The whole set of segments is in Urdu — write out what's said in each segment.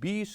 20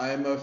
IMF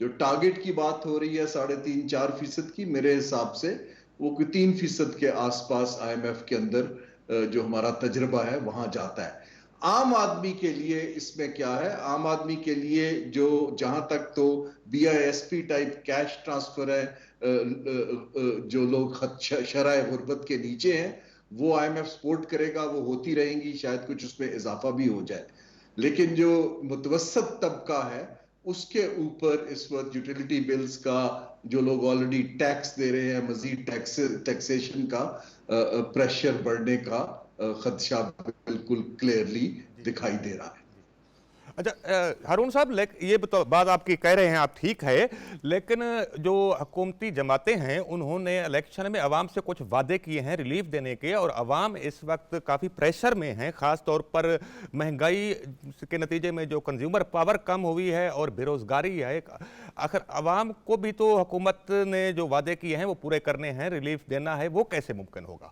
جو ٹارگٹ کی بات ہو رہی ہے 3.5-4% کی، میرے حساب سے وہ کوئی 3% کے آس پاس آئی ایم ایف کے اندر جو ہمارا تجربہ ہے وہاں جاتا ہے. عام آدمی کے لیے اس میں کیا ہے؟ عام آدمی کے لیے جو جہاں تک تو BISP ٹائپ کیش ٹرانسفر ہے، جو لوگ شرح غربت کے نیچے ہیں وہ آئی ایم ایف سپورٹ کرے گا، وہ ہوتی رہیں گی، شاید کچھ اس میں اضافہ بھی ہو جائے. لیکن جو متوسط طبقہ ہے اس کے اوپر اس وقت یوٹیلیٹی بلز کا جو لوگ آلریڈی ٹیکس دے رہے ہیں، مزید ٹیکسیشن کا پریشر بڑھنے کا خدشہ بالکل کلیئرلی دکھائی دے رہا ہے. اچھا ہارون صاحب، یہ بات آپ کی کہہ رہے ہیں آپ ٹھیک ہے، لیکن جو حکومتی جماعتیں ہیں انہوں نے الیکشن میں عوام سے کچھ وعدے کیے ہیں ریلیف دینے کے، اور عوام اس وقت کافی پریشر میں ہیں، خاص طور پر مہنگائی کے نتیجے میں جو کنزیومر پاور کم ہوئی ہے اور بے روزگاری ہے. آخر عوام کو بھی تو حکومت نے جو وعدے کیے ہیں وہ پورے کرنے ہیں، ریلیف دینا ہے، وہ کیسے ممکن ہوگا؟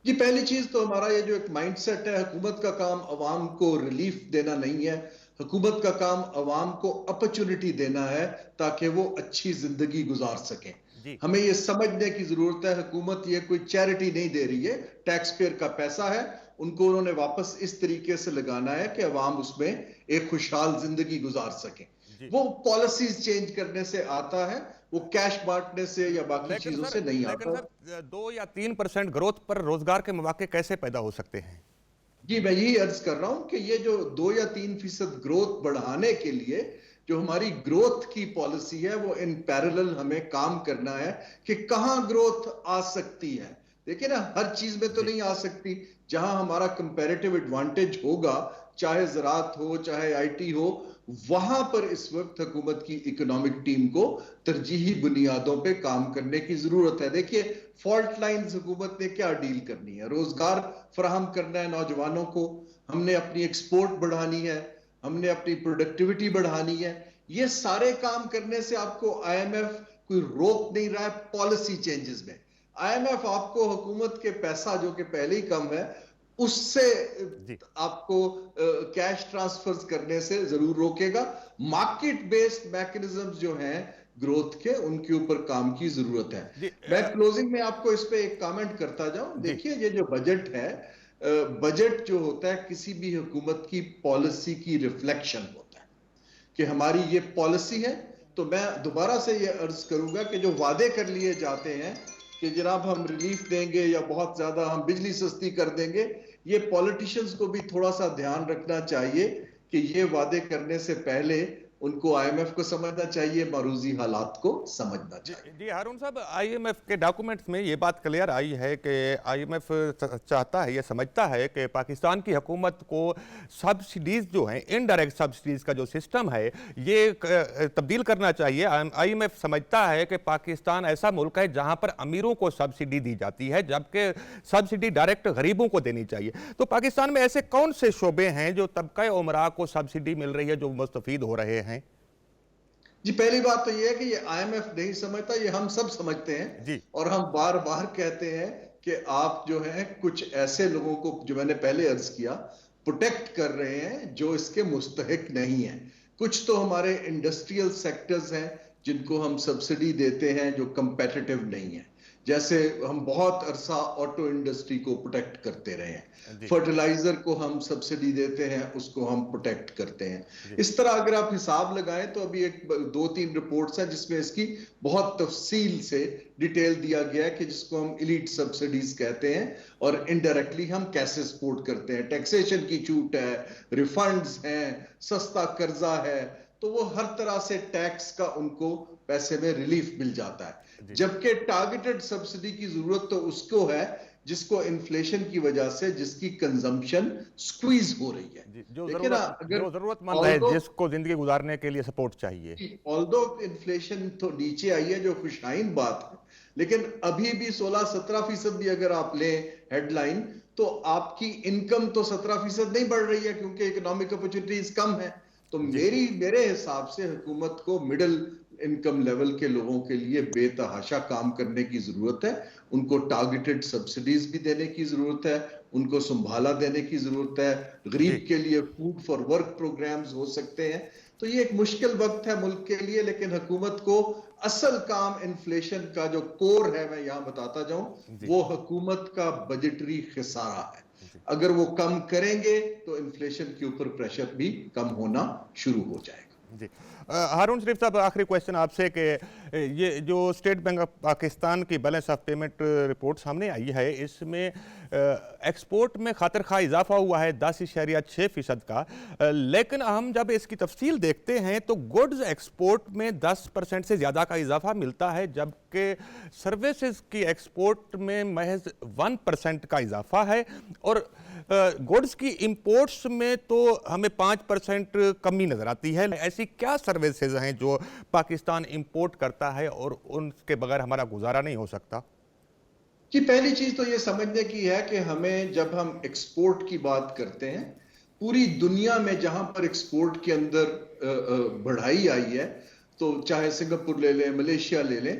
جی پہلی چیز تو ہمارا یہ جو ایک مائنڈ سیٹ ہے، حکومت کا کام عوام کو ریلیف دینا نہیں ہے، حکومت کا کام عوام کو اپرچونٹی دینا ہے تاکہ وہ اچھی زندگی گزار سکیں. جی ہمیں یہ سمجھنے کی ضرورت ہے حکومت یہ کوئی چیریٹی نہیں دے رہی ہے، ٹیکس پیئر کا پیسہ ہے، ان کو انہوں نے واپس اس طریقے سے لگانا ہے کہ عوام اس میں ایک خوشحال زندگی گزار سکیں. جی. وہ پالیسیز چینج کرنے سے آتا ہے، وہ کیش بانٹنے سے یا باقی چیزوں سے نہیں لیکن آتا. سر 2 یا 3% گروتھ پر روزگار کے مواقع کیسے پیدا ہو سکتے ہیں؟ جی میں یہی عرض کر رہا ہوں کہ یہ جو 2 یا 3% گروتھ بڑھانے کے لیے جو ہماری گروتھ کی پالیسی ہے وہ ان پیرلل ہمیں کام کرنا ہے کہ کہاں گروتھ آ سکتی ہے. دیکھیں نا، ہر چیز میں تو نہیں آ سکتی. جہاں ہمارا کمپیریٹیو ایڈوانٹیج ہوگا، چاہے زراعت ہو چاہے آئی ٹی ہو، وہاں پر اس وقت حکومت کی اکنامک ٹیم کو ترجیحی بنیادوں پہ کام کرنے کی ضرورت ہے. دیکھیے فالٹ لائنز حکومت نے کیا ڈیل کرنی ہے؟ روزگار فراہم کرنا ہے نوجوانوں کو، ہم نے اپنی ایکسپورٹ بڑھانی ہے، ہم نے اپنی پروڈکٹیوٹی بڑھانی ہے. یہ سارے کام کرنے سے آپ کو آئی ایم ایف کوئی روک نہیں رہا ہے پالیسی چینجز میں. آئی ایم ایف آپ کو حکومت کے پیسہ جو کہ پہلے ہی کم ہے اس سے جی آپ کو کیش ٹرانسفرز کرنے سے ضرور روکے گا. مارکیٹ بیسڈ میکنزمز جو ہیں گروتھ کے، ان کے اوپر کام کی ضرورت ہے. جی میں کلوزنگ میں آپ کو اس پہ ایک کامنٹ کرتا جاؤں. جی دیکھیے یہ جو بجٹ ہے، بجٹ جو ہوتا ہے کسی بھی حکومت کی پالیسی کی ریفلیکشن ہوتا ہے کہ ہماری یہ پالیسی ہے. تو میں دوبارہ سے یہ عرض کروں گا کہ جو وعدے کر لیے جاتے ہیں کہ جناب ہم ریلیف دیں گے یا بہت زیادہ ہم بجلی سستی کر دیں گے، یہ پولیٹیشنز کو بھی تھوڑا سا دھیان رکھنا چاہیے کہ یہ وعدے کرنے سے پہلے ان کو آئی ایم ایف کو سمجھنا چاہیے، معروضی حالات کو سمجھنا چاہیے. جی ہارون صاحب، آئی ایم ایف کے ڈاکومنٹس میں یہ بات کلیئر آئی ہے کہ آئی ایم ایف چاہتا ہے، یہ سمجھتا ہے کہ پاکستان کی حکومت کو سبسڈیز جو ہیں، انڈائریکٹ سبسڈیز کا جو سسٹم ہے یہ تبدیل کرنا چاہیے. آئی ایم ایف سمجھتا ہے کہ پاکستان ایسا ملک ہے جہاں پر امیروں کو سبسڈی دی جاتی ہے جبکہ سبسڈی ڈائریکٹ غریبوں کو دینی چاہیے. تو پاکستان میں ایسے کون سے شعبے ہیں جو طبقہ عمرہ کو سبسڈی مل رہی ہے، جو مستفید ہو رہے ہیں؟ جی پہلی بات تو یہ ہے کہ یہ آئی ایم ایف نہیں سمجھتا، یہ ہم سب سمجھتے ہیں. جی اور ہم بار بار کہتے ہیں کہ آپ جو ہیں کچھ ایسے لوگوں کو، جو میں نے پہلے عرض کیا، پروٹیکٹ کر رہے ہیں جو اس کے مستحق نہیں ہیں. کچھ تو ہمارے انڈسٹریل سیکٹرز ہیں جن کو ہم سبسڈی دیتے ہیں جو کمپیٹیٹیو نہیں ہیں. جیسے ہم بہت عرصہ آٹو انڈسٹری کو پروٹیکٹ کرتے رہے ہیں، جی فرٹیلائزر کو ہم سبسڈی دیتے ہیں، اس کو ہم پروٹیکٹ کرتے ہیں. جی اس طرح اگر آپ حساب لگائیں تو ابھی ایک 2-3 رپورٹس ہیں جس میں اس کی بہت تفصیل سے ڈیٹیل دیا گیا ہے کہ جس کو ہم ایلیٹ سبسڈیز کہتے ہیں اور انڈائریکٹلی ہم کیسے سپورٹ کرتے ہیں. ٹیکسیشن کی چھوٹ ہے، ریفنڈز ہیں، سستا قرضہ ہے، تو وہ ہر طرح سے ٹیکس کا ان کو پیسے میں ریلیف مل جاتا ہے. جبکہ ٹارگیٹڈ سبسڈی کی ضرورت تو اس کو ہے جس کو انفلیشن کی وجہ سے جس کی کنزمپشن سکویز ہو رہی ہے. جو لیکن اگر ضرورت مند ہے، جس کو زندگی گزارنے کے لیے سپورٹ چاہیے. although انفلیشن تو نیچے آئی ہے جو خوشائن بات ہے، لیکن ابھی بھی 16-17% بھی اگر آپ لیں ہیڈ لائن تو آپ کی انکم تو 17% نہیں بڑھ رہی ہے کیونکہ اکنامک اپرچونٹیز کم ہیں. تو میرے حساب سے حکومت کو مڈل انکم لیول کے لوگوں کے لیے بے تحاشا کام کرنے کی ضرورت ہے. ان کو ٹارگیٹڈ سبسڈیز بھی دینے کی ضرورت ہے، ان کو سنبھالا دینے کی ضرورت ہے. غریب کے لیے فوڈ فار ورک پروگرامز ہو سکتے ہیں. تو یہ ایک مشکل وقت ہے ملک کے لیے، لیکن حکومت کو اصل کام انفلیشن کا جو کور ہے، میں یہاں بتاتا جاؤں، وہ حکومت کا بجٹری خسارہ ہے۔ اگر وہ کم کریں گے تو انفلیشن کے اوپر پریشر بھی کم ہونا شروع ہو جائے گا۔ جی ہارون شریف صاحب، آخری کویشچن آپ سے کہ یہ جو اسٹیٹ بینک آف پاکستان کی بیلنس آف پیمنٹ رپورٹ سامنے آئی ہے، اس میں ایکسپورٹ میں خاطر خواہ اضافہ ہوا ہے 10.6% کا، لیکن ہم جب اس کی تفصیل دیکھتے ہیں تو گڈز ایکسپورٹ میں 10% سے زیادہ کا اضافہ ملتا ہے، جبکہ سروسز کی ایکسپورٹ میں محض 1% کا اضافہ ہے، اور گڈز کی امپورٹس میں تو ہمیں 5% کمی نظر آتی ہے۔ ایسی کیا سروسز ہیں جو پاکستان امپورٹ کرتا ہے اور ان کے بغیر ہمارا گزارا نہیں ہو سکتا؟ کہ پہلی چیز تو یہ سمجھنے کی ہے کہ ہمیں جب ہم ایکسپورٹ کی بات کرتے ہیں، پوری دنیا میں جہاں پر ایکسپورٹ کے اندر بڑھائی آئی ہے، تو چاہے سنگاپور لے لیں، ملیشیا لے لیں،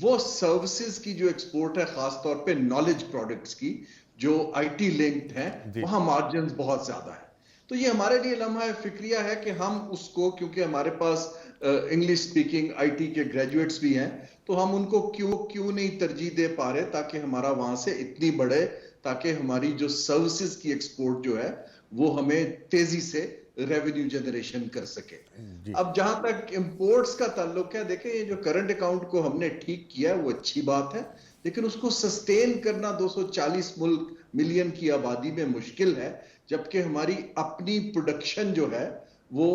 وہ سروسز کی جو ایکسپورٹ ہے، خاص طور پہ نالج پروڈکٹس کی جو آئی ٹی لنکڈ ہیں، وہاں مارجنز بہت زیادہ ہیں۔ تو یہ ہمارے لیے لمحہ فکریہ ہے کہ ہم اس کو، کیونکہ ہمارے پاس انگلش سپیکنگ آئی ٹی کے گریجویٹس بھی ہیں، تو ہم ان کو کیوں نہیں ترجیح دے پا رہے تاکہ ہمارا وہاں سے اتنی بڑھے، تاکہ ہماری جو سروسز کی ایکسپورٹ جو ہے وہ ہمیں تیزی سے ریونیو جنریشن کر سکے۔ اب جہاں تک امپورٹس کا تعلق ہے، دیکھیں یہ جو کرنٹ اکاؤنٹ کو ہم نے ٹھیک کیا ہے وہ اچھی بات ہے، لیکن اس کو سسٹین کرنا 240 ملین کی آبادی میں مشکل ہے، جبکہ ہماری اپنی پروڈکشن جو ہے وہ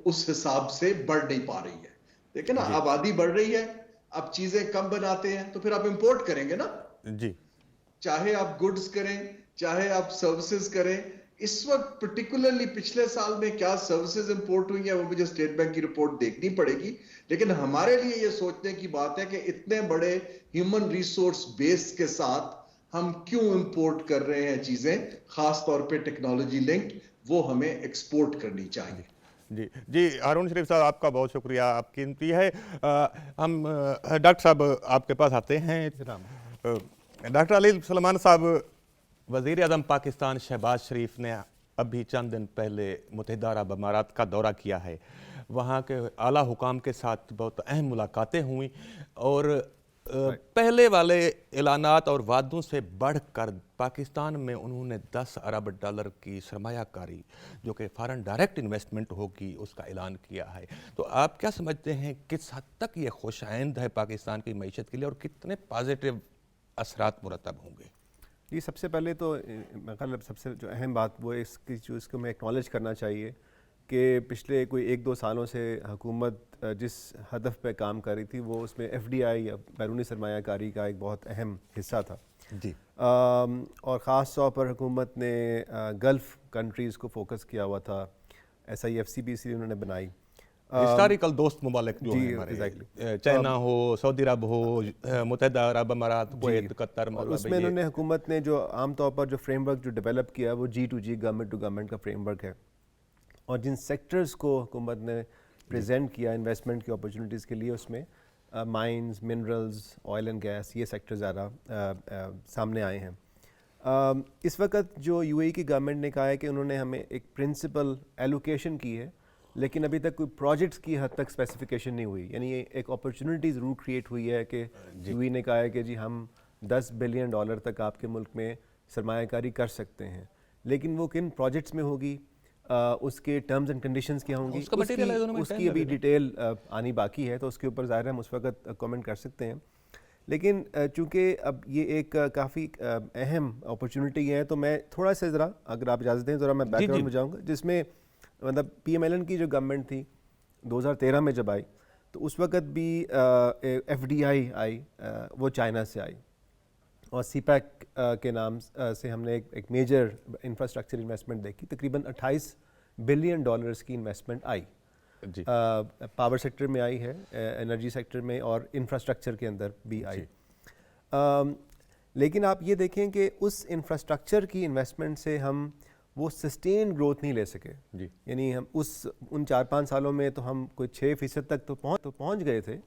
اس حساب سے بڑھ نہیں پا رہی ہے۔ دیکھیں نا، آبادی بڑھ رہی ہے، اب چیزیں کم بناتے ہیں تو پھر آپ امپورٹ کریں گے نا، جی، چاہے آپ گڈز کریں چاہے آپ سروسز کریں۔ اس وقت پرٹیکولرلی پچھلے سال میں کیا سروسز امپورٹ ہوئی ہیں وہ مجھے اسٹیٹ بینک کی رپورٹ دیکھنی پڑے گی، لیکن ہمارے لیے یہ سوچنے کی بات ہے کہ اتنے بڑے ہیومن ریسورس بیس کے ساتھ ہم کیوں امپورٹ کر رہے ہیں چیزیں، خاص طور پہ ٹیکنالوجی لنکڈ، وہ ہمیں ایکسپورٹ کرنی چاہیے۔ جی ہارون شریف صاحب، آپ کا بہت شکریہ، آپ قیمتی ہے۔ ہم ڈاکٹر صاحب آپ کے پاس آتے ہیں۔ ڈاکٹر علی سلمان صاحب، وزیر اعظم پاکستان شہباز شریف نے ابھی چند دن پہلے متحدہ عرب امارات کا دورہ کیا ہے، وہاں کے اعلیٰ حکام کے ساتھ بہت اہم ملاقاتیں ہوئیں، اور پہلے والے اعلانات اور وعدوں سے بڑھ کر پاکستان میں انہوں نے 10 ارب ڈالر کی سرمایہ کاری جو کہ فارن ڈائریکٹ انویسٹمنٹ ہوگی اس کا اعلان کیا ہے۔ تو آپ کیا سمجھتے ہیں کس حد تک یہ خوش آئند ہے پاکستان کی معیشت کے لیے، اور کتنے پازیٹیو اثرات مرتب ہوں گے؟ جی، سب سے پہلے تو مطلب سب سے جو اہم بات وہ اس کو میں ایکنالج کرنا چاہیے کہ پچھلے کوئی 1-2 سالوں سے حکومت جس ہدف پہ کام کر رہی تھی وہ اس میں ایف ڈی آئی یا بیرونی سرمایہ کاری کا ایک بہت اہم حصہ تھا، جی، اور خاص طور پر حکومت نے گلف کنٹریز کو فوکس کیا ہوا تھا، SIFCBC انہوں نے بنائی، ہسٹوریکل دوست ممالک جو ہیں ہمارے، exactly. چائنا ہو، سعودی عرب ہو، متحدہ عرب امارات، کویت، قطر، اور اس میں انہوں نے حکومت نے جو عام طور پر جو فریم ورک جو ڈیولپ کیا وہ G2G گورنمنٹ ٹو گورنمنٹ کا فریم ورک ہے، اور جن سیکٹرز کو حکومت نے پریزنٹ کیا انویسٹمنٹ کی اپرچونیٹیز کے لیے، اس میں mines, minerals, oil and gas, یہ سیکٹر زیادہ سامنے آئے ہیں۔ اس وقت جو UAE کی گورنمنٹ نے کہا ہے کہ انہوں نے ہمیں ایک پرنسپل ایلوکیشن کی ہے، لیکن ابھی تک کوئی پروجیکٹس کی حد تک اسپیسیفیکیشن نہیں ہوئی، یعنی ایک اپرچونیٹی ضرور کریٹ ہوئی ہے کہ UAE نے کہا ہے کہ جی ہم $10 بلین تک آپ کے ملک میں سرمایہ کاری کر سکتے ہیں، لیکن وہ کن پروجیکٹس میں ہوگی، اس کے ٹرمز اینڈ کنڈیشنز کیا ہوں گی، اس کی ابھی ڈیٹیل آنی باقی ہے، تو اس کے اوپر ظاہر ہم اس وقت کامنٹ کر سکتے ہیں۔ لیکن چونکہ اب یہ ایک کافی اہم اپرچونیٹی ہے، تو میں تھوڑا سا ذرا، اگر آپ اجازت دیں، ذرا میں بیک گراؤنڈ میں جاؤں گا، جس میں مطلب PMLN کی جو گورنمنٹ تھی 2013 میں جب آئی تو اس وقت بھی FDI آئی، وہ چائنا سے آئی، اور CPEC کے نام سے ہم نے ایک میجر انفراسٹرکچر انویسٹمنٹ دیکھی، تقریباً $28 بلین کی انویسٹمنٹ آئی، پاور سیکٹر میں آئی ہے، انرجی سیکٹر میں، اور انفراسٹرکچر کے اندر بھی آئی۔ لیکن آپ یہ دیکھیں کہ اس انفراسٹرکچر کی انویسٹمنٹ سے ہم وہ سسٹین گروتھ نہیں لے سکے، یعنی ہم ان 4-5 سالوں میں تو ہم کوئی 6% تک تو پہنچ گئے تھے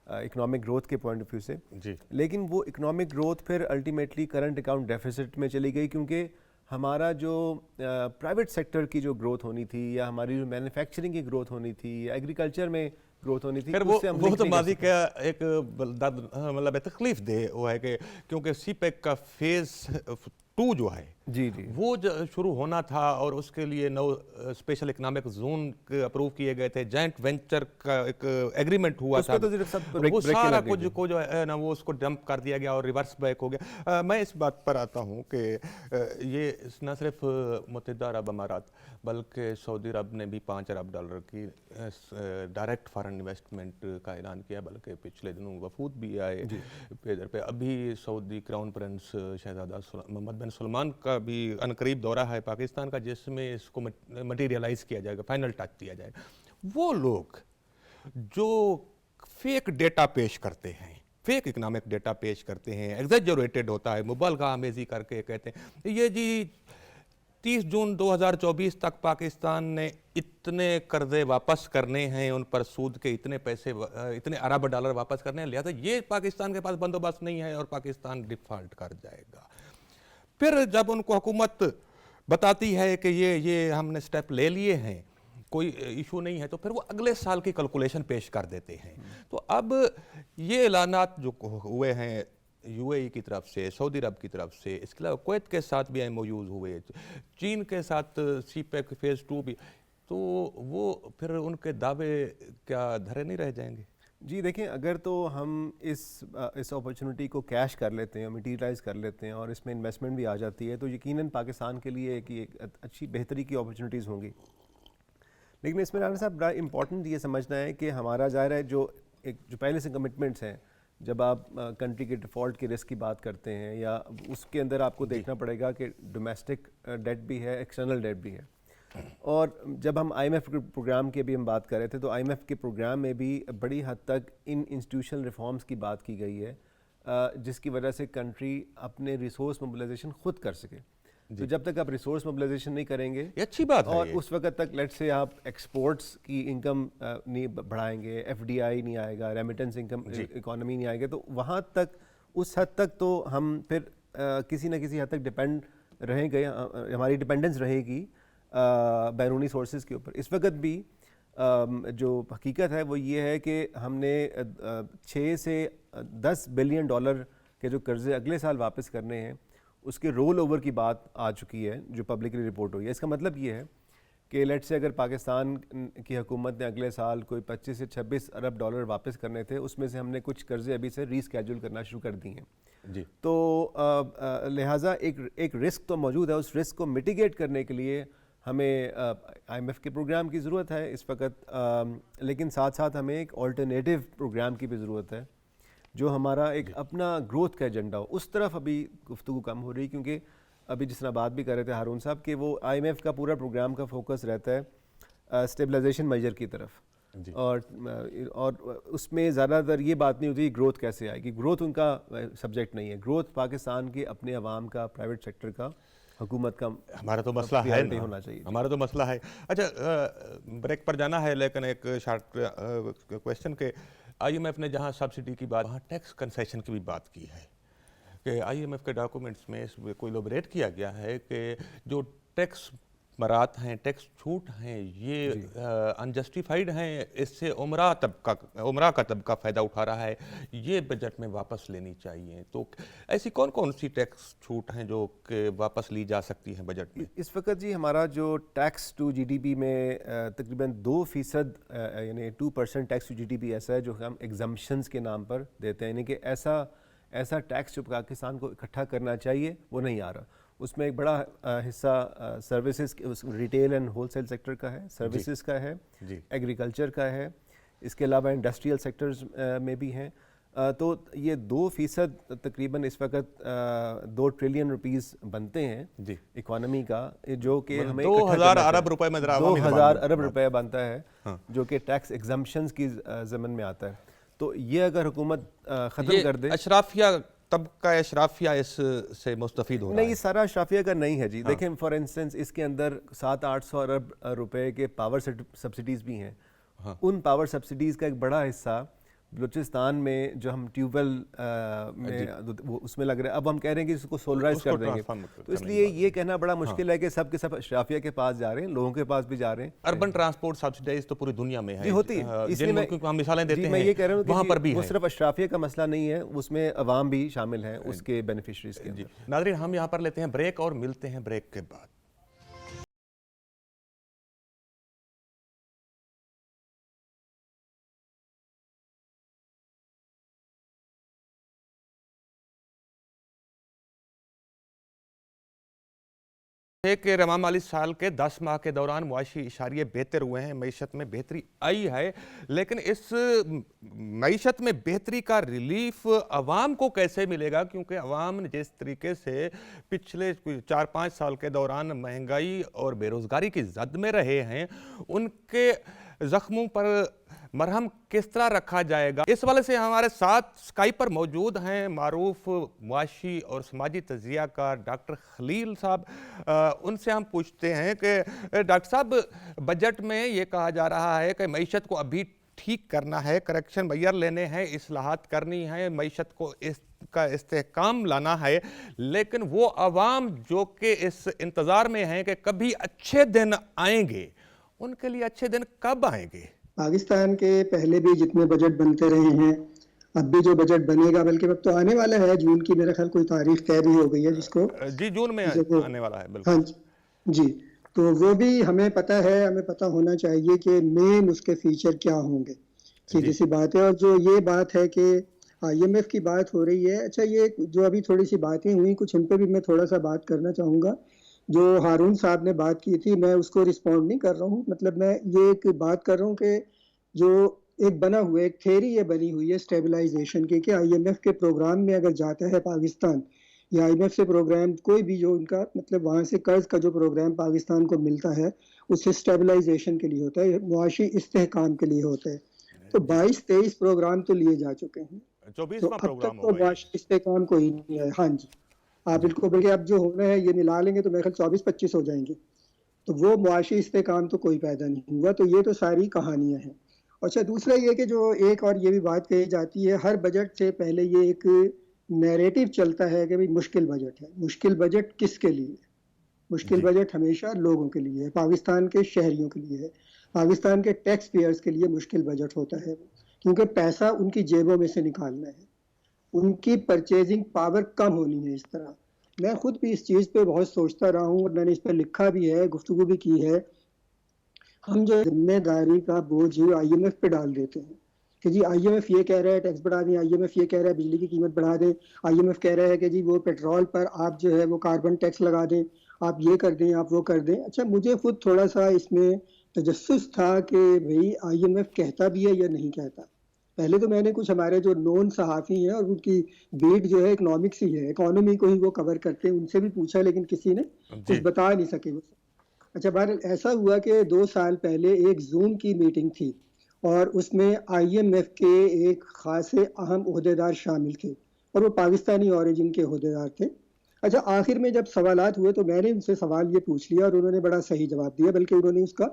اکنامک گروتھ کے پوائنٹ آف ویو سے، لیکن وہ اکنامک گروتھ پھر الٹیمیٹلی کرنٹ اکاؤنٹ ڈیفیسٹ میں چلی گئی، کیونکہ ہمارا جو پرائیویٹ سیکٹر کی جو گروتھ ہونی تھی یا ہماری جو مینوفیکچرنگ کی گروتھ ہونی تھی یا ایگریکلچر میں گروتھ ہونی تھی، پھر اس سے ہم وہ link تو نہیں کر ماضی سکتے۔ کا ایک مطلب تکلیف دہ وہ ہے کہ کیونکہ سی پیک کا فیز 2 جو ہے جی جی وہ شروع ہونا تھا اور اس کے لیے no special economic zone approve کیے گئے تھے، جوائنٹ وینچر کا ایک ایگریمنٹ ہوا اس تھا، پہ تو صرف سب وہ بریکیں سارا لگ گئی کچھ کو جو ہے نا وہ اس کو ڈمپ کر دیا گیا اور ریورس بیک ہو گیا۔ میں اس بات پر آتا ہوں کہ یہ نہ صرف متحدہ عرب امارات بلکہ سعودی عرب نے بھی $5 ارب کی ڈائریکٹ فارن انویسٹمنٹ کا اعلان کیا، بلکہ پچھلے دنوں وفود بھی آئے پیدر پہ۔ ابھی سعودی کراؤن پرنس شہزادہ محمد بن سلمان کا بھی عنقریب دورہ ہے پاکستان کا، جس میں اس کو مٹیریلائز کیا جائے گا، فائنل ٹچ دیا جائے گا۔ وہ لوگ جو فیک ڈیٹا پیش کرتے ہیں، فیک اکنامک ڈیٹا پیش کرتے ہیں، ایگزیجریٹڈ ہوتا ہے، مبالغہ آمیزی کر کے کہتے ہیں یہ جی 30 جون 2024 تک پاکستان نے اتنے قرضے واپس کرنے ہیں، ان پر سود کے اتنے پیسے، اتنے ارب ڈالر واپس کرنے ہیں، لہذا یہ پاکستان کے پاس بندوبست نہیں ہے اور پاکستان ڈیفالٹ کر جائے گا۔ پھر جب ان کو حکومت بتاتی ہے کہ یہ ہم نے سٹیپ لے لیے ہیں، کوئی ایشو نہیں ہے، تو پھر وہ اگلے سال کی کیلکولیشن پیش کر دیتے ہیں۔ تو اب یہ اعلانات جو ہوئے ہیں یو اے ای کی طرف سے، سعودی عرب کی طرف سے، اس کے علاوہ کویت کے ساتھ بھی ایم او یوز ہوئے، چین کے ساتھ سی پیک فیز 2 بھی، تو وہ پھر ان کے دعوے کیا دھرے نہیں رہ جائیں گے؟ جی دیکھیں، اگر تو ہم اس اپرچونٹی کو کیش کر لیتے ہیں، میٹیریلائز کر لیتے ہیں اور اس میں انویسٹمنٹ بھی آ جاتی ہے، تو یقیناً پاکستان کے لیے ایک اچھی بہتری کی اپرچونٹیز ہوں گی۔ لیکن اس میں رانا صاحب بڑا امپورٹنٹ یہ سمجھنا ہے کہ ہمارا ظاہر ہے جو پہلے سے کمٹمنٹس ہیں، جب آپ کنٹری کے ڈیفالٹ کے رسک کی بات کرتے ہیں یا اس کے اندر آپ کو دیکھنا پڑے گا کہ ڈومیسٹک ڈیٹ بھی ہے، ایکسٹرنل ڈیٹ بھی ہے۔ اور جب ہم آئی ایم ایف کے پروگرام کی بھی ہم بات کر رہے تھے، تو آئی ایم ایف کے پروگرام میں بھی بڑی حد تک ان انسٹیٹیوشنل ریفارمز کی بات کی گئی ہے، جس کی وجہ سے کنٹری اپنے ریسورس موبلائزیشن خود کر سکے۔ تو جب تک آپ ریسورس موبلائزیشن نہیں کریں گے، یہ اچھی بات ہے، اور اس وقت تک لیٹ سے آپ ایکسپورٹس کی انکم نہیں بڑھائیں گے، ایف ڈی آئی نہیں آئے گا، ریمیٹنس انکم اکانومی نہیں آئے گا، تو وہاں تک اس حد تک تو ہم پھر کسی نہ کسی حد تک ڈپینڈ رہیں گے، ہماری ڈپینڈنس رہے گی بیرونی سورسز کے اوپر۔ اس وقت بھی جو حقیقت ہے وہ یہ ہے کہ ہم نے 6 سے 10 بلین ڈالر کے جو قرضے اگلے سال واپس کرنے ہیں، اس کے رول اوور کی بات آ چکی ہے جو پبلکلی رپورٹ ہوئی ہے۔ اس کا مطلب یہ ہے کہ لیٹ سے اگر پاکستان کی حکومت نے اگلے سال کوئی 25 سے 26 ارب ڈالر واپس کرنے تھے، اس میں سے ہم نے کچھ قرضے ابھی سے ری اسکیجول کرنا شروع کر دی ہیں۔ جی، تو لہٰذا ایک رسک تو موجود ہے، اس رسک کو میٹیگیٹ کرنے کے لیے ہمیں آئی ایم ایف کے پروگرام کی ضرورت ہے اس وقت، لیکن ساتھ ساتھ ہمیں ایک آلٹرنیٹیو پروگرام کی بھی ضرورت ہے جو ہمارا ایک اپنا گروتھ کا ایجنڈا ہو۔ اس طرف ابھی گفتگو کم ہو رہی، کیونکہ ابھی جس طرح بات بھی کر رہے تھے ہارون صاحب کہ وہ آئی ایم ایف کا پورا پروگرام کا فوکس رہتا ہے اسٹیبلائزیشن میجر کی طرف، اور اس میں زیادہ تر یہ بات نہیں ہوتی گروتھ کیسے آئے گی۔ گروتھ ان کا سبجیکٹ نہیں ہے، گروتھ پاکستان کے اپنے عوام کا، پرائیویٹ سیکٹر کا، حکومت کا ہمارا تو مسئلہ ہے نا، ہونا چاہیے۔ ہمارا تو مسئلہ ہے۔ اچھا، بریک پر جانا ہے، لیکن ایک شارٹ کویسچن کہ آئی ایم ایف نے جہاں سبسڈی کی بات، وہاں ٹیکس کنسیشن کی بھی بات کی ہے کہ آئی ایم ایف کے ڈاکومنٹس میں اس میں کوئی ایلوبریٹ کیا گیا ہے کہ جو ٹیکس مرات ہیں، ٹیکس چھوٹ ہیں، یہ انجسٹیفائڈ ہیں، اس سے عمرہ کا طبقہ فائدہ اٹھا رہا ہے، یہ بجٹ میں واپس لینی چاہیے۔ تو ایسی کون کون سی ٹیکس چھوٹ ہیں جو کہ واپس لی جا سکتی ہیں بجٹ میں؟ اس وقت جی ہمارا جو tax to G D P میں تقریباً 2% یعنی 2% tax to G D P ایسا ہے جو ہم ایگزمپشنز کے نام پر دیتے ہیں، یعنی کہ ایسا ٹیکس جو پاکستان کو اکٹھا کرنا چاہیے وہ نہیں آ رہا۔ اس میں ایک بڑا حصہ services, retail and wholesale sector کا ہے، سروسز کا ہے، ایگریکلچر کا ہے، اس کے علاوہ انڈسٹریل سیکٹرز میں بھی ہیں۔ تو یہ 2% تقریباً اس وقت 2 ٹریلین روپیز بنتے ہیں اکانومی کا، جو کہ ہمیں 2000 ارب روپے میں 2000 ارب روپے بنتا ہے جو کہ ٹیکس ایگزمپشنز کی ضمن میں آتا ہے۔ تو یہ اگر حکومت ختم کر دے، اشرافیہ طبقہ اشرافیہ اس سے مستفید ہو رہا ہے؟ نہیں، سارا اشرافیہ کا نہیں ہے جی۔ دیکھیں فار انسٹنس اس کے اندر 700-800 ارب روپے کے پاور سبسڈیز بھی ہیں۔ ان پاور سبسڈیز کا ایک بڑا حصہ بلوچستان میں جو ہم ٹیوب ویل میں وہ اس میں لگ رہے ہیں، اب ہم کہہ رہے ہیں کہ اس کو سولرائز کر دیں گے. تو اس لیے یہ کہنا بڑا مشکل ہے کہ سب کے سب اشرافیہ کے پاس جا رہے ہیں، لوگوں کے پاس بھی جا رہے ہیں. اربن ٹرانسپورٹ سبسڈائز تو پوری دنیا میں ہے جی ہوتی ہے. اس لیے ہم مثالیں دیتے میں ہیں یہ کہہ رہا ہوں وہاں پر کہ بھی وہ ہے. صرف اشرافیہ کا مسئلہ نہیں ہے، اس میں عوام بھی شامل ہیں اس کے بینیفیشریز کے. ناظرین ہم یہاں پر لیتے ہیں بریک اور ملتے ہیں بریک کے بعد. کہ رواں مالی سال کے 10 ماہ کے دوران معاشی اشاریے بہتر ہوئے ہیں، معیشت میں بہتری آئی ہے، لیکن اس معیشت میں بہتری کا ریلیف عوام کو کیسے ملے گا؟ کیونکہ عوام جس طریقے سے پچھلے 4-5 سال کے دوران مہنگائی اور بے روزگاری کی زد میں رہے ہیں، ان کے زخموں پر مرہم کس طرح رکھا جائے گا؟ اس والے سے ہمارے ساتھ اسکائپ پر موجود ہیں معروف معاشی اور سماجی تجزیہ کار ڈاکٹر خلیل صاحب. ان سے ہم پوچھتے ہیں کہ ڈاکٹر صاحب، بجٹ میں یہ کہا جا رہا ہے کہ معیشت کو ابھی ٹھیک کرنا ہے، کریکشن میئر لینے ہیں، اصلاحات کرنی ہے، معیشت کو کا استحکام لانا ہے، لیکن وہ عوام جو کہ اس انتظار میں ہیں کہ کبھی اچھے دن آئیں گے، ان کے لیے اچھے دن کب آئیں گے؟ پاکستان کے پہلے بھی جتنے بجٹ بنتے رہے ہیں، اب بھی جو بجٹ بنے گا، بلکہ اب تو آنے والا ہے، جون کی میرے خیال کوئی تاریخ طے بھی ہو گئی ہے جس کو جی جون میں آنے والا ہے. بالکل. ہاں جی، تو وہ بھی ہمیں پتہ ہے، ہمیں پتہ ہونا چاہیے کہ مین اس کے فیچر کیا ہوں گے. سیدھی سی بات ہے. اور جو یہ بات ہے کہ آئی ایم ایف کی بات ہو رہی ہے، اچھا یہ جو ابھی تھوڑی سی باتیں ہوئیں، کچھ ان پہ بھی میں تھوڑا سا بات کرنا چاہوں گا. جو ہارون صاحب نے بات کی تھی، میں اس کو رسپونڈ نہیں کر رہا ہوں. مطلب میں یہ ایک بات کر رہا ہوں کہ جو ایک بنا ہوا ہے، ایک تھیری یہ بنی ہوئی ہے اسٹیبلائزیشن کی، کہ آئی ایم ایف کے پروگرام میں اگر جاتا ہے پاکستان، یا آئی ایم ایف سے پروگرام کوئی بھی جو ان کا مطلب وہاں سے قرض کا جو پروگرام پاکستان کو ملتا ہے، اس سے اسٹیبلائزیشن کے لیے ہوتا ہے، معاشی استحکام کے لیے ہوتا ہے. تو 22-23 پروگرام تو لیے جا چکے ہیں، تو 24واں اب پروگرام تک تو ہوگا یہ. معاشی استحکام کوئی نہیں ہے. ہاں جی، آپ بالکل، بلکہ اب جو ہونا ہے یہ ملا لیں گے تو میرے خیال 24-25 ہو جائیں گے. تو وہ معاشی استحکام تو کوئی پیدا نہیں ہوا. تو یہ تو ساری کہانیاں ہیں. اچھا دوسرا یہ کہ جو ایک اور یہ بھی بات کہی جاتی ہے، ہر بجٹ سے پہلے یہ ایک نیریٹو چلتا ہے کہ بھئی مشکل بجٹ ہے. مشکل بجٹ کس کے لیے؟ مشکل بجٹ ہمیشہ لوگوں کے لیے ہے، پاکستان کے شہریوں کے لیے ہے، پاکستان کے ٹیکس پیئرز کے لیے مشکل بجٹ ہوتا ہے، کیونکہ پیسہ ان کی جیبوں میں سے نکالنا ہے، ان کی پرچیزنگ پاور کم ہونی ہے. اس طرح میں خود بھی اس چیز پہ بہت سوچتا رہا ہوں، اور میں نے اس پہ لکھا بھی ہے، گفتگو بھی کی ہے. ہم جو ذمہ داری کا بوجھ آئی ایم ایف پہ ڈال دیتے ہیں کہ جی آئی ایم ایف یہ کہہ رہا ہے ٹیکس بڑھا دیں، آئی ایم ایف یہ کہہ رہا ہے بجلی کی قیمت بڑھا دیں، آئی ایم ایف کہہ رہا ہے کہ جی وہ پیٹرول پر آپ جو ہے وہ کاربن ٹیکس لگا دیں، آپ یہ کر دیں، آپ وہ کر دیں. اچھا مجھے خود تھوڑا سا اس میں تجسس تھا کہ بھئی آئی ایم ایف کہتا بھی ہے یا نہیں کہتا. پہلے تو میں نے کچھ ہمارے جو نون صحافی ہیں، اور ان کی بیٹ جو ہے اکنامکس ہی ہے، اکانومی کو ہی وہ کور کرتے ہیں، ان سے بھی پوچھا لیکن کسی نے کچھ بتا نہیں سکے. اچھا بہرحال ایسا ہوا کہ 2 سال پہلے ایک زوم کی میٹنگ تھی، اور اس میں آئی ایم ایف کے ایک خاصے اہم عہدیدار شامل تھے، اور وہ پاکستانی اوریجن کے عہدیدار تھے. اچھا آخر میں جب سوالات ہوئے تو میں نے ان سے سوال یہ پوچھ لیا، اور انہوں نے بڑا صحیح جواب دیا، بلکہ انہوں نے اس کا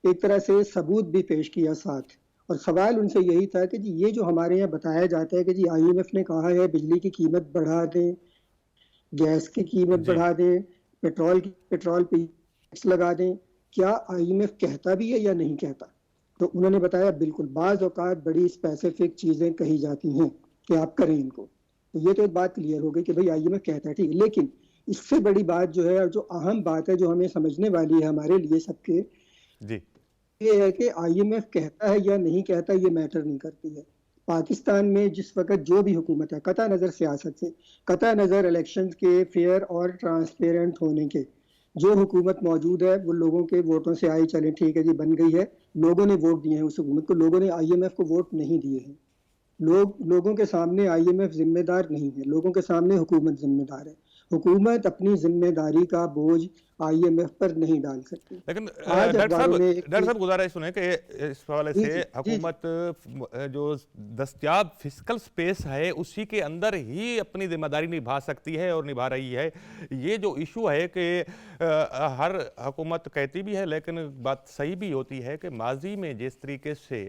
ایک طرح سے ثبوت بھی پیش کیا ساتھ. اور سوال ان سے یہی تھا کہ جی یہ جو ہمارے یہاں بتایا جاتا ہے کہ جی آئی ایم ایف نے کہا ہے بجلی کی قیمت بڑھا دیں، گیس کی قیمت بڑھا دیں، پیٹرول پہ ٹیکس لگا دیں، کیا آئی ایم ایف کہتا بھی ہے یا نہیں کہتا؟ تو انہوں نے بتایا بالکل، بعض اوقات بڑی اسپیسیفک چیزیں کہی جاتی ہیں کہ آپ کریں ان کو. تو یہ تو ایک بات کلیئر ہو گئی کہ بھئی آئی ایم ایف کہتا ہے، ٹھیک ہے. لیکن اس سے بڑی بات جو ہے، اور جو اہم بات ہے جو ہمیں سمجھنے والی ہے ہمارے لیے سب کے، یہ ہے کہ آئی ایم ایف کہتا ہے یا نہیں کہتا یہ میٹر نہیں کرتی ہے. پاکستان میں جس وقت جو بھی حکومت ہے، قطع نظر سیاست سے، قطع نظر الیکشنز کے فیئر اور ٹرانسپیرنٹ ہونے کے، جو حکومت موجود ہے وہ لوگوں کے ووٹوں سے آئی، چلیں ٹھیک ہے جی بن گئی ہے، لوگوں نے ووٹ دیے ہیں اس حکومت کو، لوگوں نے آئی ایم ایف کو ووٹ نہیں دیے ہیں. لوگوں کے سامنے آئی ایم ایف ذمہ دار نہیں ہے، لوگوں کے سامنے حکومت ذمہ دار ہے. حکومت اپنی ذمہ داری کا بوجھ آئی ایم ایف پر نہیں ڈال سکتی. لیکن آج اخباروں میں ڈاکٹر صاحب گزارش سنیں کہ اس حوالے سے حکومت جو دستیاب فسکل سپیس ہے اسی کے اندر ہی اپنی ذمہ داری نبھا سکتی ہے اور نبھا رہی ہے. یہ جو ایشو ہے کہ ہر حکومت کہتی بھی ہے لیکن بات صحیح بھی ہوتی ہے کہ ماضی میں جس طریقے سے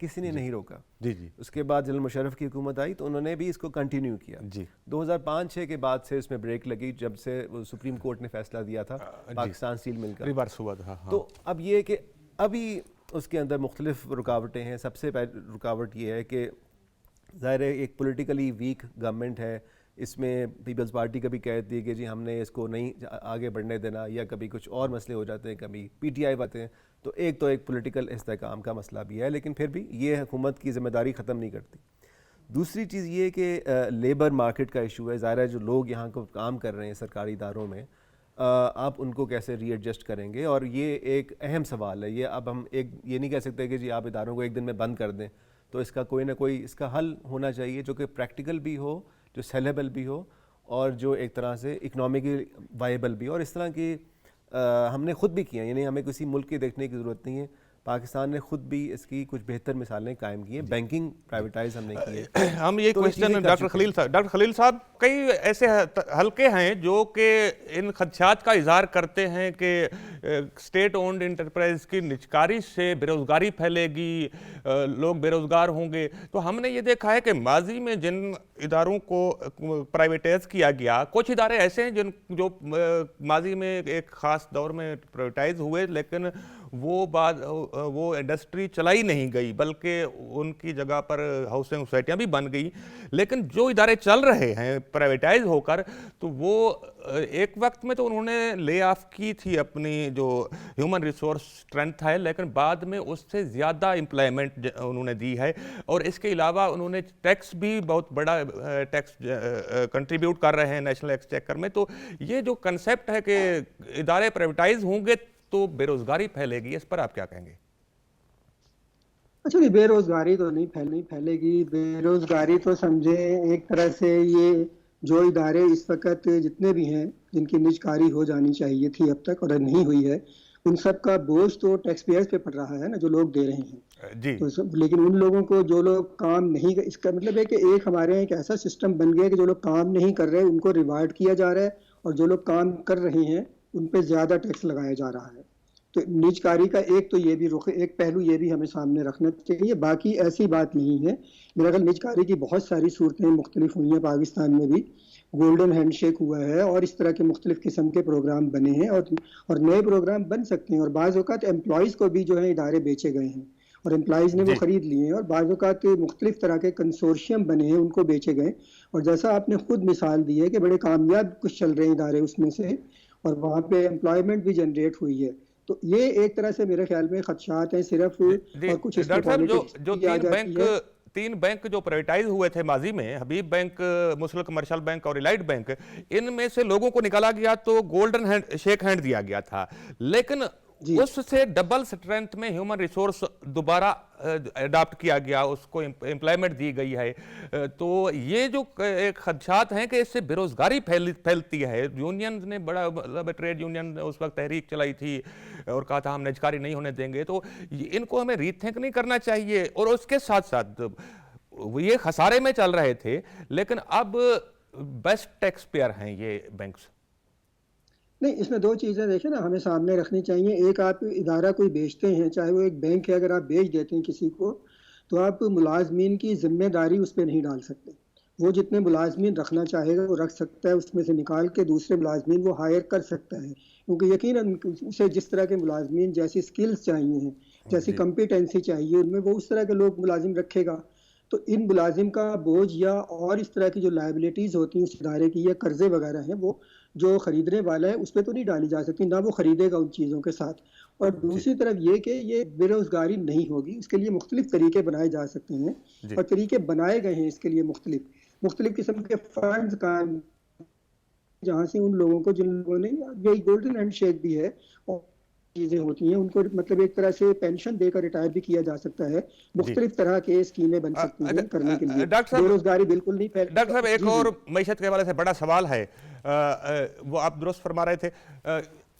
کسی نے نہیں روکا. جی جی اس کے بعد جنرل مشرف کی حکومت آئی تو انہوں نے بھی اس کو کنٹینیو کیا. جی 2005-6 کے بعد سے اس میں بریک لگی جب سے سپریم کورٹ نے فیصلہ دیا تھا پاکستان اسٹیل مل کا. ریورس ہوا تھا. تو اب یہ کہ ابھی اس کے اندر مختلف رکاوٹیں ہیں. سب سے پہلی رکاوٹ یہ ہے کہ ظاہر ہے ایک پولیٹیکلی ویک گورنمنٹ ہے. اس میں پیپلز پارٹی کبھی کہتی ہے کہ جی ہم نے اس کو نہیں آگے بڑھنے دینا, یا کبھی کچھ اور مسئلے ہو جاتے ہیں, کبھی پی ٹی آئی باتیں ہیں. تو ایک پولیٹیکل استحکام کا مسئلہ بھی ہے, لیکن پھر بھی یہ حکومت کی ذمہ داری ختم نہیں کرتی. دوسری چیز یہ کہ لیبر مارکیٹ کا ایشو ہے. ظاہر ہے جو لوگ یہاں کو کام کر رہے ہیں سرکاری اداروں میں, آپ ان کو کیسے ری ایڈجسٹ کریں گے, اور یہ ایک اہم سوال ہے. یہ اب ہم یہ نہیں کہہ سکتے کہ جی آپ اداروں کو ایک دن میں بند کر دیں. تو اس کا کوئی نہ کوئی اس کا حل ہونا چاہیے جو کہ پریکٹیکل بھی ہو, جو سیلیبل بھی ہو, اور جو ایک طرح سے اکنامکلی وائبل بھی ہو. اور اس طرح کی ہم نے خود بھی کیا, یعنی ہمیں کسی ملک کی دیکھنے کی ضرورت نہیں ہے. پاکستان نے خود بھی اس کی کچھ بہتر مثالیں قائم کی ہیں. بینکنگ پرائیویٹائز ہم نے کی ہے. ہم یہ کوشچن ڈاکٹر خلیل صاحب, کئی ایسے حلقے ہیں جو کہ ان خدشات کا اظہار کرتے ہیں کہ اسٹیٹ اونڈ انٹرپرائز کی نجکاری سے بے روزگاری پھیلے گی, لوگ بے روزگار ہوں گے. تو ہم نے یہ دیکھا ہے کہ ماضی میں جن اداروں کو پرائیویٹائز کیا گیا, کچھ ادارے ایسے ہیں جو ماضی میں ایک خاص دور میں پرائیویٹائز ہوئے, لیکن وہ انڈسٹری چلائی نہیں گئی, بلکہ ان کی جگہ پر ہاؤسنگ سوسائٹیاں بھی بن گئی. لیکن جو ادارے چل رہے ہیں پرائیویٹائز ہو کر, تو وہ ایک وقت میں تو انہوں نے لے آف کی تھی اپنی جو ہیومن ریسورس اسٹرینتھ ہے, لیکن بعد میں اس سے زیادہ امپلائمنٹ انہوں نے دی ہے. اور اس کے علاوہ انہوں نے ٹیکس بھی بہت بڑا ٹیکس کنٹریبیوٹ کر رہے ہیں نیشنل ایکسچیکر میں. تو یہ جو کنسیپٹ ہے کہ ادارے پرائیویٹائز ہوں گے تو بے روزگاری پھیلے گی, اس پر آپ کیا کہیں گے؟ اچھا نہیں, بے روزگاری تو نہیں پھیلے گی. بے روزگاری تو سمجھے ایک طرح سے یہ جو ادارے اس وقت جتنے بھی ہیں جن کی نجکاری ہو جانی چاہیے تھی اب تک اور نہیں ہوئی ہے, ان سب کا بوجھ تو ٹیکس پیئرز پہ پڑ رہا ہے نا, جو لوگ دے رہے ہیں. جی لیکن ان لوگوں کو جو لوگ کام نہیں, اس کا مطلب ہے کہ ایک ہمارے یہاں ایک ایسا سسٹم بن گیا کہ جو لوگ کام نہیں کر رہے ان کو ریوارڈ کیا جا رہا ہے, اور جو لوگ کام کر رہے ہیں ان پہ زیادہ ٹیکس لگایا جا رہا ہے. تو نیجکاری کا ایک تو یہ بھی ایک پہلو یہ بھی ہمیں سامنے رکھنا چاہیے. باقی ایسی بات نہیں ہے, میرا خیال نیجکاری کی بہت ساری صورتیں مختلف ہوئی ہیں پاکستان میں بھی. گولڈن ہینڈ شیک ہوا ہے اور اس طرح کے مختلف قسم کے پروگرام بنے ہیں, اور نئے پروگرام بن سکتے ہیں. اور بعض اوقات امپلائیز کو بھی جو ہے ادارے بیچے گئے ہیں اور امپلائیز نے وہ خرید لیے ہیں, اور بعض اوقات مختلف طرح کے کنسورشیم بنے ہیں, ان کو بیچے گئے. اور جیسا آپ نے خود مثال دی ہے کہ بڑے کامیاب کچھ چل رہے ہیں ادارے اس میں سے, اور وہاں پہ امپلائمنٹ بھی جنریٹ ہوئی ہے. تو یہ ایک طرح سے میرے خیال میں خدشات ہیں صرف. اور کچھ جو تین بینک جو پرائیویٹائز ہوئے تھے ماضی میں, حبیب بینک, مسلم کمرشل بینک اور الائٹ بینک, ان میں سے لوگوں کو نکالا گیا تو گولڈن شیک ہینڈ دیا گیا تھا, لیکن اس سے ڈبل سٹرینتھ میں ہیومن ریسورس دوبارہ اڈاپٹ کیا گیا, اس کو امپلائمنٹ دی گئی ہے. تو یہ جو ایک خدشات ہیں کہ اس سے بے روزگاری پھیلتی ہے. یونین نے بڑا, ٹریڈ یونین نے اس وقت تحریک چلائی تھی اور کہا تھا ہم نجکاری نہیں ہونے دیں گے. تو ان کو ہمیں ری تھنک نہیں کرنا چاہیے. اور اس کے ساتھ ساتھ یہ خسارے میں چل رہے تھے, لیکن اب بیسٹ ٹیکس پیئر ہیں یہ بینکس. نہیں, اس میں دو چیزیں دیکھیں نا ہمیں سامنے رکھنی چاہیے. ایک, آپ ادارہ کوئی بیچتے ہیں, چاہے وہ ایک بینک ہے, اگر آپ بیچ دیتے ہیں کسی کو تو آپ ملازمین کی ذمہ داری اس پہ نہیں ڈال سکتے. وہ جتنے ملازمین رکھنا چاہے گا وہ رکھ سکتا ہے, اس میں سے نکال کے دوسرے ملازمین وہ ہائر کر سکتا ہے, کیونکہ یقیناً اسے جس طرح کے ملازمین جیسی سکلز چاہیے ہیں, جیسی کمپیٹنسی چاہیے, ان میں وہ اس طرح کے لوگ ملازم رکھے گا. تو ان ملازم کا بوجھ یا اور اس طرح کی جو لائبلٹیز ہوتی ہیں اس ادارے کی یا قرضے وغیرہ ہیں, وہ جو خریدنے والا ہے اس پہ تو نہیں ڈالی جا سکتی, نہ وہ خریدے گا ان چیزوں کے ساتھ. اور دوسری طرف یہ کہ یہ بے روزگاری نہیں ہوگی, اس کے لیے مختلف طریقے بنائے جا سکتے ہیں, اور طریقے بنائے گئے ہیں اس کے لیے. مختلف قسم کے فنڈز قائم, جہاں سے ان لوگوں کو, جن لوگوں نے, یہ گولڈن ہینڈ شیک بھی ہے اور چیزیں ہوتی ہیں, ان کو مطلب ایک طرح سے پینشن دے کر ریٹائر بھی کیا جا سکتا ہے. مختلف طرح کے اسکیمیں بن سکتی ہیں کرنے کے لیے. بے روزگاری بالکل نہیں پھیلے. ڈاکٹر صاحب, ایک اور معیشت کے حوالے سے بڑا سوال ہے, وہ آپ درست فرما رہے تھے,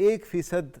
1%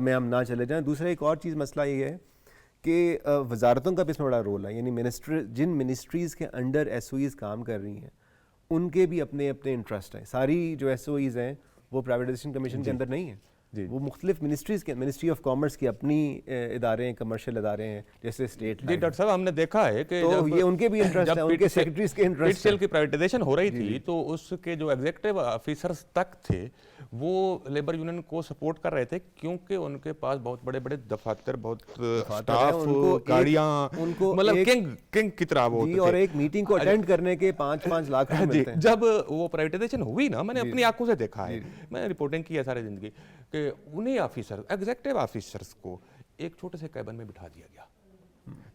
میں ہم نہ چلے جائیں. دوسرا ایک اور چیز مسئلہ یہ ہے کہ وزارتوں کا بھی اس میں بڑا رول ہے. یعنی جن منسٹریز کے انڈر ایس او ایز کام کر رہی ہیں ان کے بھی اپنے اپنے انٹرسٹ ہیں. ساری جو ایس او ایز ہیں وہ پرائیویٹائزیشن کمیشن کے اندر نہیں ہیں. وہ مختلف منسٹریز کے, منسٹری آف کامرس کی اپنی ادارے ہیں, کمرشل ادارے ہیں جیسے اسٹیٹ. جی ڈاکٹر صاحب, ہم نے دیکھا ہے کہ تو یہ ان کے بھی انٹرسٹ ہے, ان کے سیکرٹریز کے انٹرسٹ سیل کی پرائیویٹائزیشن ہو رہی تھی تو اس کے جو ایگزیکٹو آفیسرز تک تھے وہ لیبر یونین کو سپورٹ کر رہے تھے, کیونکہ ان کے پاس بہت بڑے بڑے دفاتر, بہت سٹاف, گاڑیاں, مطلب کنگ کی طرح وہ اور ایک میٹنگ کو اٹینڈ کرنے کے 5-5 لاکھ ملتے ہیں. جب وہ پرائیویٹائزیشن ہوئی نا, میں نے اپنی آنکھوں سے دیکھا ہے, میں نے رپورٹنگ کی ہے ساری زندگی, کہ انہیں آفیسر, ایگزیکٹو آفیسرز کو ایک چھوٹے سے کیبن میں بٹھا دیا گیا.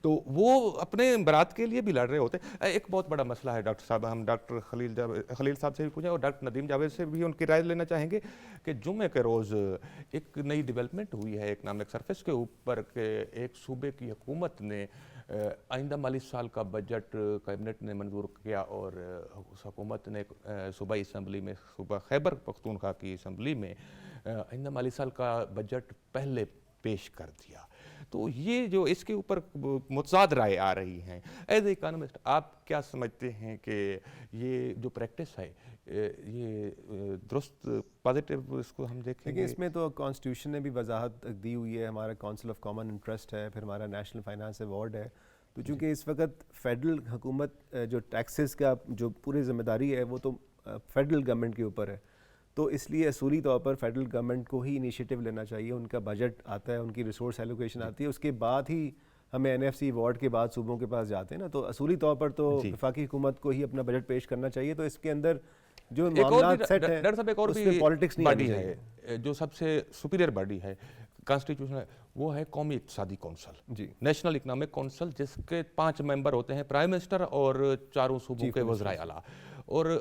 تو وہ اپنے برات کے لیے بھی لڑ رہے ہوتے. ایک بہت بڑا مسئلہ ہے ڈاکٹر صاحب, ہم ڈاکٹر خلیل صاحب سے بھی پوچھیں اور ڈاکٹر ندیم جاوید سے بھی ان کی رائے لینا چاہیں گے کہ جمعے کے روز ایک نئی ڈیولپمنٹ ہوئی ہے اکنامک سرفیس کے اوپر, کہ ایک صوبے کی حکومت نے آئندہ مالی سال کا بجٹ کیبنٹ نے منظور کیا, اور حکومت نے صوبائی اسمبلی میں, صوبہ خیبر پختونخوا کی اسمبلی میں آئندہ مالی سال کا بجٹ پہلے پیش کر دیا. تو یہ جو اس کے اوپر متضاد رائے آ رہی ہیں, ایز اے اکانومسٹ آپ کیا سمجھتے ہیں کہ یہ جو پریکٹس ہے یہ درست پازیٹیو اس کو ہم دیکھیں گے؟ اس میں تو کانسٹیٹیوشن نے بھی وضاحت دی ہوئی ہے, ہمارا کونسل آف کامن انٹرسٹ ہے, پھر ہمارا نیشنل فائنانس ایوارڈ ہے. تو چونکہ اس وقت فیڈرل حکومت جو ٹیکسز کا جو پوری ذمہ داری ہے وہ تو فیڈرل گورنمنٹ کے اوپر ہے, تو اس لیے اصولی طور پر فیڈرل گورنمنٹ کو ہی انیشیٹو لینا چاہیے. ان کا بجٹ آتا ہے, ان کی ریسورس ایلوکیشن آتی ہے, اس کے بعد ہی ہمیں این ایف سی ایوارڈ کے بعد صوبوں کے پاس جاتے ہیں نا. تو اصولی طور پر تو وفاقی حکومت کو ہی اپنا بجٹ پیش کرنا چاہیے. تو اس کے اندر جو معاملات سیٹ ہیں اس میں پالیٹکس نہیں آنی چاہیے. جو سب سے سپیریئر باڈی ہے کانسٹیٹیوشن ہے وہ ہے قومی اقتصادی کونسل, نیشنل اکنامک کونسل, جس کے 5 ممبر ہوتے ہیں, پرائم منسٹر اور 4 صوبوں کے وزرائے اعلیٰ. اور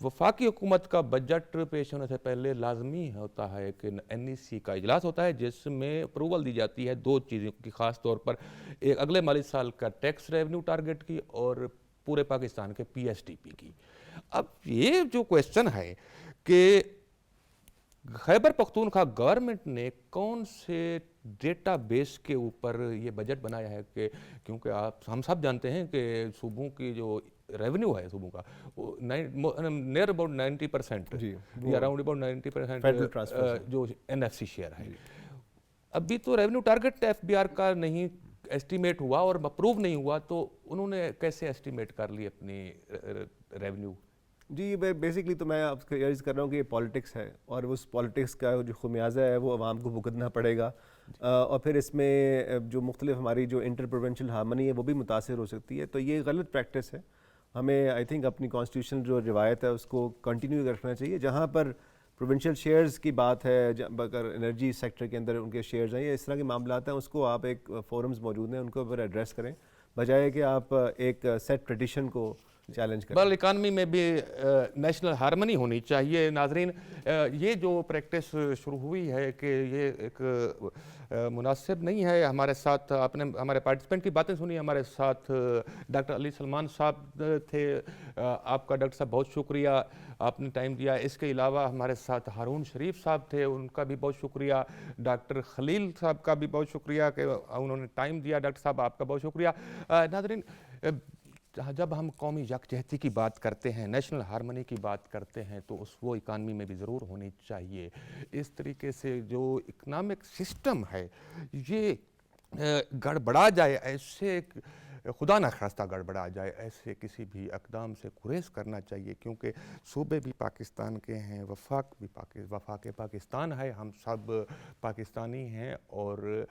وفاقی حکومت کا بجٹ پیش ہونے سے پہلے لازمی ہوتا ہے کہ این ای سی کا اجلاس ہوتا ہے, جس میں اپروول دی جاتی ہے 2 چیزوں کی, خاص طور پر ایک اگلے مالی سال کا ٹیکس ریونیو ٹارگٹ کی اور پورے پاکستان کے پی ایس ٹی پی کی. اب یہ جو کویسچن ہے کہ خیبر پختونخوا گورنمنٹ نے کون سے ڈیٹا بیس کے اوپر یہ بجٹ بنایا ہے, کہ کیونکہ ہم سب جانتے ہیں کہ صوبوں کی جو ریونیو ہے صوبوں کا نیئر اباؤٹ 90% یا اراؤنڈ اباؤٹ 90% جو این ایف سی شیئر ہے. ابھی تو revenue target F B R کا نہیں ایسٹیمیٹ ہوا اور اپروو نہیں ہوا, تو انہوں نے کیسے ایسٹیمیٹ کر لی اپنی ریونیو؟ جی بیسکلی تو میں آپ کو عرض کر رہا ہوں کہ یہ پالیٹکس ہے, اور اس پالیٹکس کا جو خمیازہ ہے وہ عوام کو بھگتنا پڑے گا. اور پھر اس میں جو مختلف ہماری جو انٹر پروونشل ہارمنی ہے وہ بھی متاثر ہو سکتی ہے. تو یہ غلط پریکٹس ہے. ہمیں آئی تھنک اپنی کانسٹیٹیوشنل جو روایت ہے اس کو کنٹینیو رکھنا چاہیے. جہاں پر پروونشل شیئرز کی بات ہے, اگر انرجی سیکٹر کے اندر ان کے شیئرز ہیں یا اس طرح کے معاملات ہیں, اس کو آپ ایک فورمز موجود ہیں ان کو ایڈریس کریں, بجائے کہ آپ ایک سیٹ ٹریڈیشن کو چیلنج کریں. بل اکانومی میں بھی نیشنل ہارمنی ہونی چاہیے. ناظرین, یہ جو پریکٹس شروع ہوئی ہے کہ یہ ایک مناسب نہیں ہے. ہمارے ساتھ آپ نے ہمارے پارٹیسپینٹ کی باتیں سنی, ہمارے ساتھ ڈاکٹر علی سلمان صاحب تھے. آپ کا ڈاکٹر صاحب بہت شکریہ, آپ نے ٹائم دیا. اس کے علاوہ ہمارے ساتھ ہارون شریف صاحب تھے, ان کا بھی بہت شکریہ. ڈاکٹر خلیل صاحب کا بھی بہت شکریہ کہ انہوں نے ٹائم دیا. ڈاکٹر صاحب آپ کا بہت شکریہ. ناظرین, جب ہم قومی یکجہتی کی بات کرتے ہیں, نیشنل ہارمنی کی بات کرتے ہیں, تو وہ اکانومی میں بھی ضرور ہونی چاہیے. اس طریقے سے جو اکنامک سسٹم ہے یہ گڑبڑا جائے, ایسے خدا نخواستہ گڑبڑا جائے, ایسے کسی بھی اقدام سے گریز کرنا چاہیے, کیونکہ صوبے بھی پاکستان کے ہیں, وفاق پاکستان ہے, ہم سب پاکستانی ہیں, اور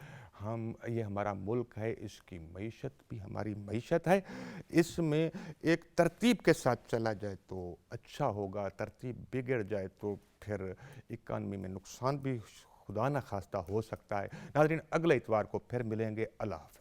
یہ ہمارا ملک ہے, اس کی معیشت بھی ہماری معیشت ہے. اس میں ایک ترتیب کے ساتھ چلا جائے تو اچھا ہوگا, ترتیب بگڑ جائے تو پھر اکانومی میں نقصان بھی خدا نخواستہ ہو سکتا ہے. ناظرین, اگلے اتوار کو پھر ملیں گے. اللہ حافظ.